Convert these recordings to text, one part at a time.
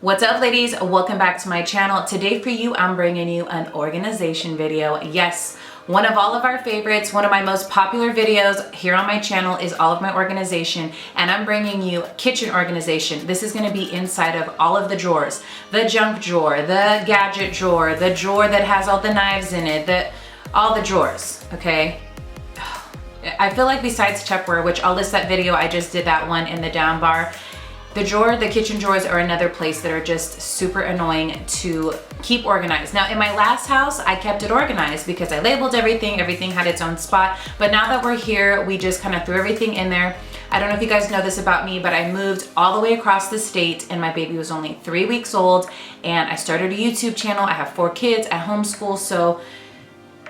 What's up, ladies? Welcome back to my channel. Today for you, I'm bringing you an organization video. Yes, one of all of our favorites, one of my most popular videos here on my channel is all of my organization, and I'm bringing you kitchen organization. This is gonna be inside of all of the drawers, the junk drawer, the gadget drawer, the drawer that has all the knives in it, all the drawers, okay? I feel like besides Tupperware, which I'll list that video, I just did that one in the down bar. The kitchen drawers are another place that are just super annoying to keep organized. Now in my last house, I kept it organized because I labeled everything had its own spot. But now that we're here, we just kind of threw everything in there. I don't know if you guys know this about me, but I moved all the way across the state and my baby was only 3 weeks old, and I started a YouTube channel. I have 4 kids, I homeschool, so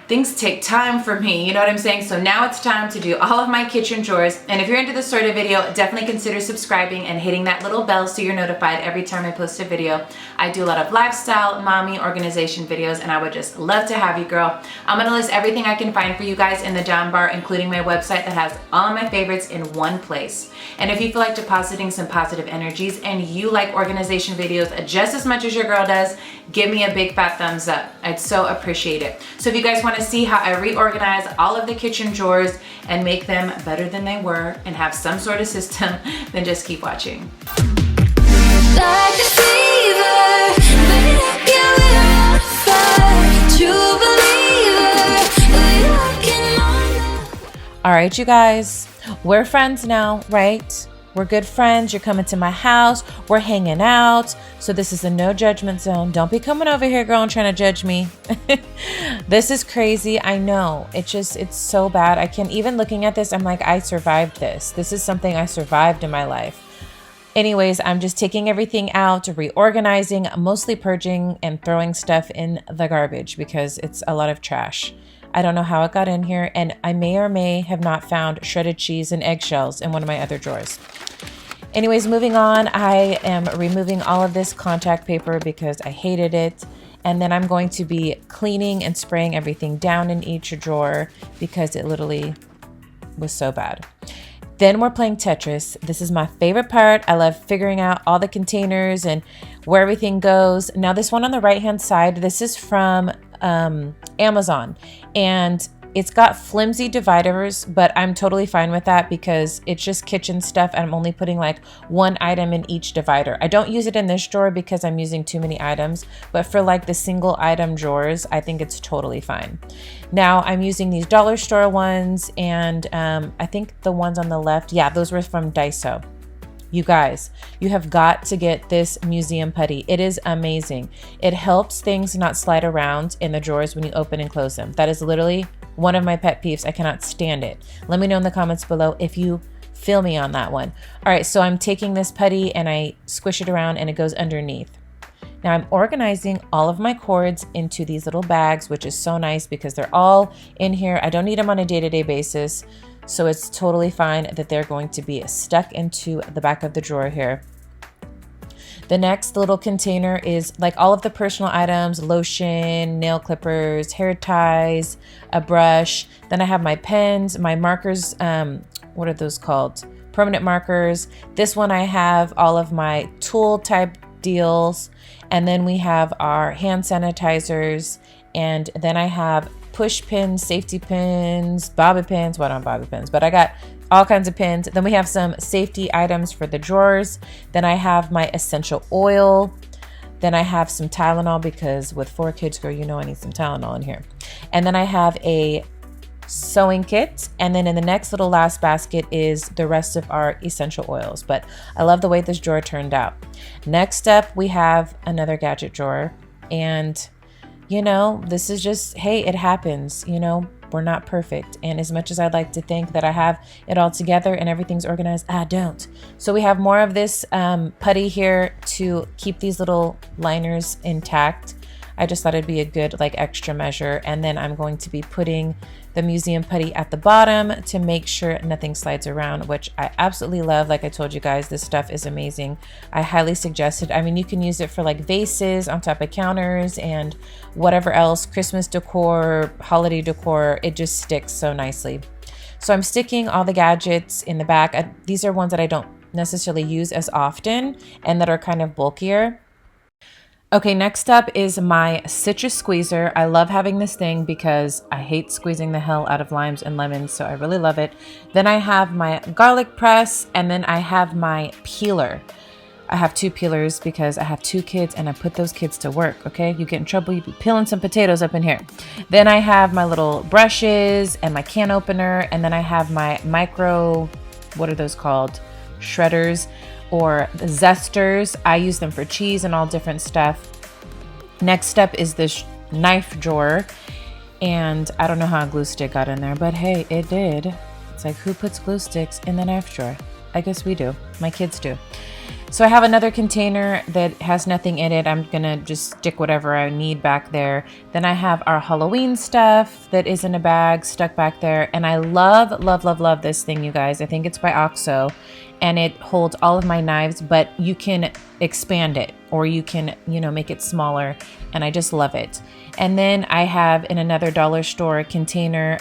things take time for me, you know what I'm saying? So now it's time to do all of my kitchen drawers. And if you're into this sort of video, definitely consider subscribing and hitting that little bell so you're notified every time I post a video. I do a lot of lifestyle, mommy, organization videos, and I would just love to have you, girl. I'm gonna list everything I can find for you guys in the down bar, including my website that has all of my favorites in one place. And if you feel like depositing some positive energies and you like organization videos just as much as your girl does, give me a big fat thumbs up. I'd so appreciate it. So if you guys want to see how I reorganize all of the kitchen drawers and make them better than they were and have some sort of system, then just keep watching. Like a fever, baby, yeah, we're on fire. True believer, we looking on. All right, you guys, we're friends now, right? We're good friends. You're coming to my house. We're hanging out. So this is a no judgment zone. Don't be coming over here, girl, and trying to judge me. This is crazy. I know. It's so bad. I can't, even looking at this, I'm like, I survived this. This is something I survived in my life. Anyways, I'm just taking everything out, reorganizing, mostly purging and throwing stuff in the garbage because it's a lot of trash. I don't know how it got in here, and I may or may have not found shredded cheese and eggshells in one of my other drawers. Anyways, moving on, I am removing all of this contact paper because I hated it. And then I'm going to be cleaning and spraying everything down in each drawer because it literally was so bad. Then we're playing Tetris. This is my favorite part. I love figuring out all the containers and where everything goes. Now this one on the right-hand side, this is from Amazon, and it's got flimsy dividers, but I'm totally fine with that because it's just kitchen stuff and I'm only putting like one item in each divider. I don't use it in this drawer because I'm using too many items, but for like the single item drawers, I think it's totally fine. Now I'm using these dollar store ones, and I think the ones on the left, yeah, those were from Daiso. You guys, you have got to get this museum putty. It is amazing. It helps things not slide around in the drawers when you open and close them. That is literally one of my pet peeves. I cannot stand it. Let me know in the comments below if you feel me on that one. All right, so I'm taking this putty and I squish it around and it goes underneath. Now I'm organizing all of my cords into these little bags, which is so nice because they're all in here. I don't need them on a day-to-day basis. So it's totally fine that they're going to be stuck into the back of the drawer here. The next little container is like all of the personal items, lotion, nail clippers, hair ties, a brush. Then I have my pens, my markers, what are those called? Permanent markers. This one I have all of my tool type deals. And then we have our hand sanitizers. And then I have push pins, safety pins, bobby pins. Well, not bobby pins, but I got all kinds of pins. Then we have some safety items for the drawers. Then I have my essential oil. Then I have some Tylenol because with 4 kids, girl, you know I need some Tylenol in here. And then I have a sewing kit. And then in the next little last basket is the rest of our essential oils. But I love the way this drawer turned out. Next up, we have another gadget drawer. And you know, this is just, hey, it happens. You know, we're not perfect. And as much as I'd like to think that I have it all together and everything's organized, I don't. So we have more of this putty here to keep these little liners intact. I just thought it'd be a good like extra measure. And then I'm going to be putting the museum putty at the bottom to make sure nothing slides around, which I absolutely love. Like I told you guys, this stuff is amazing. I highly suggest it. I mean, you can use it for like vases on top of counters and whatever else, Christmas decor, holiday decor. It just sticks so nicely. So I'm sticking all the gadgets in the back. These are ones that I don't necessarily use as often and that are kind of bulkier. Okay, next up is my citrus squeezer. I love having this thing because I hate squeezing the hell out of limes and lemons, so I really love it. Then I have my garlic press, and then I have my peeler. I have 2 peelers because I have 2 kids and I put those kids to work, okay? You get in trouble, you be peeling some potatoes up in here. Then I have my little brushes and my can opener, and then I have my micro, what are those called? Shredders or zesters. I use them for cheese and all different stuff. Next up is this knife drawer, and I don't know how a glue stick got in there, but hey, it did. It's like, who puts glue sticks in the knife drawer? I guess we do. My kids do. So I have another container that has nothing in it. I'm gonna just stick whatever I need back there. Then I have our Halloween stuff that is in a bag stuck back there. And I love, love, love, love this thing, you guys. I think it's by OXO, and it holds all of my knives, but you can expand it or you can, you know, make it smaller. And I just love it. And then I have in another dollar store container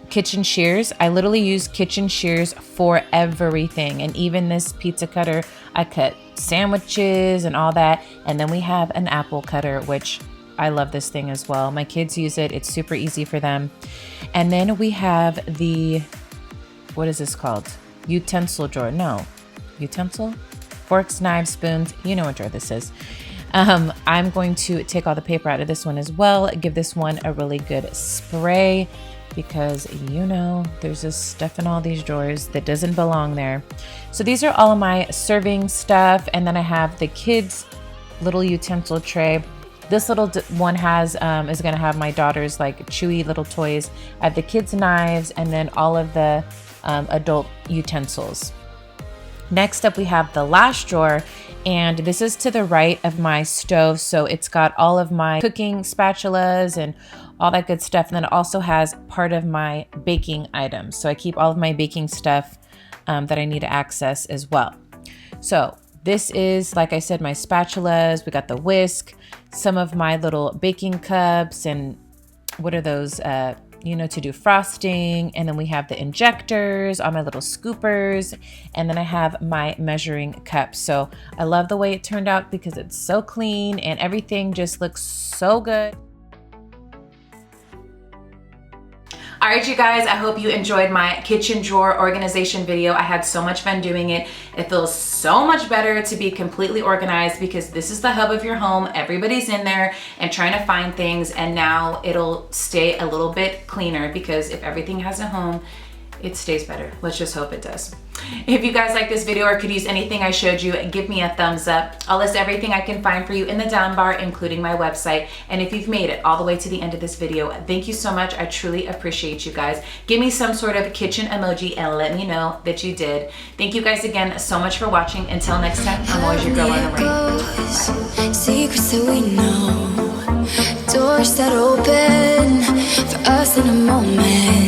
kitchen shears. I literally use kitchen shears for everything. And even this pizza cutter, I cut sandwiches and all that. And then we have an apple cutter, which I love this thing as well. My kids use it. It's super easy for them. And then we have the, what is this called? Utensil drawer. No, utensil? Forks, knives, spoons. You know what drawer this is. I'm going to take all the paper out of this one as well. Give this one a really good spray, because you know there's just stuff in all these drawers that doesn't belong there. So these are all of my serving stuff, and then I have the kids' little utensil tray. This little one has is gonna have my daughter's like chewy little toys. I have the kids' knives, and then all of the adult utensils. Next up, we have the last drawer, and this is to the right of my stove. So it's got all of my cooking spatulas and all that good stuff. And then it also has part of my baking items. So I keep all of my baking stuff that I need to access as well. So this is, like I said, my spatulas. We got the whisk, some of my little baking cups, and what are those, you know, to do frosting. And then we have the injectors, all my little scoopers, and then I have my measuring cups. So I love the way it turned out because it's so clean and everything just looks so good. All right, you guys, I hope you enjoyed my kitchen drawer organization video. I had so much fun doing it. It feels so much better to be completely organized because this is the hub of your home. Everybody's in there and trying to find things, and now it'll stay a little bit cleaner because if everything has a home, it stays better. Let's just hope it does. If you guys like this video or could use anything I showed you, give me a thumbs up. I'll list everything I can find for you in the down bar, including my website. And if you've made it all the way to the end of this video, thank you so much. I truly appreciate you guys. Give me some sort of kitchen emoji and let me know that you did. Thank you guys again so much for watching. Until next time, I'm always your girl, Lorna. Secrets that we know, doors that open for us in a moment.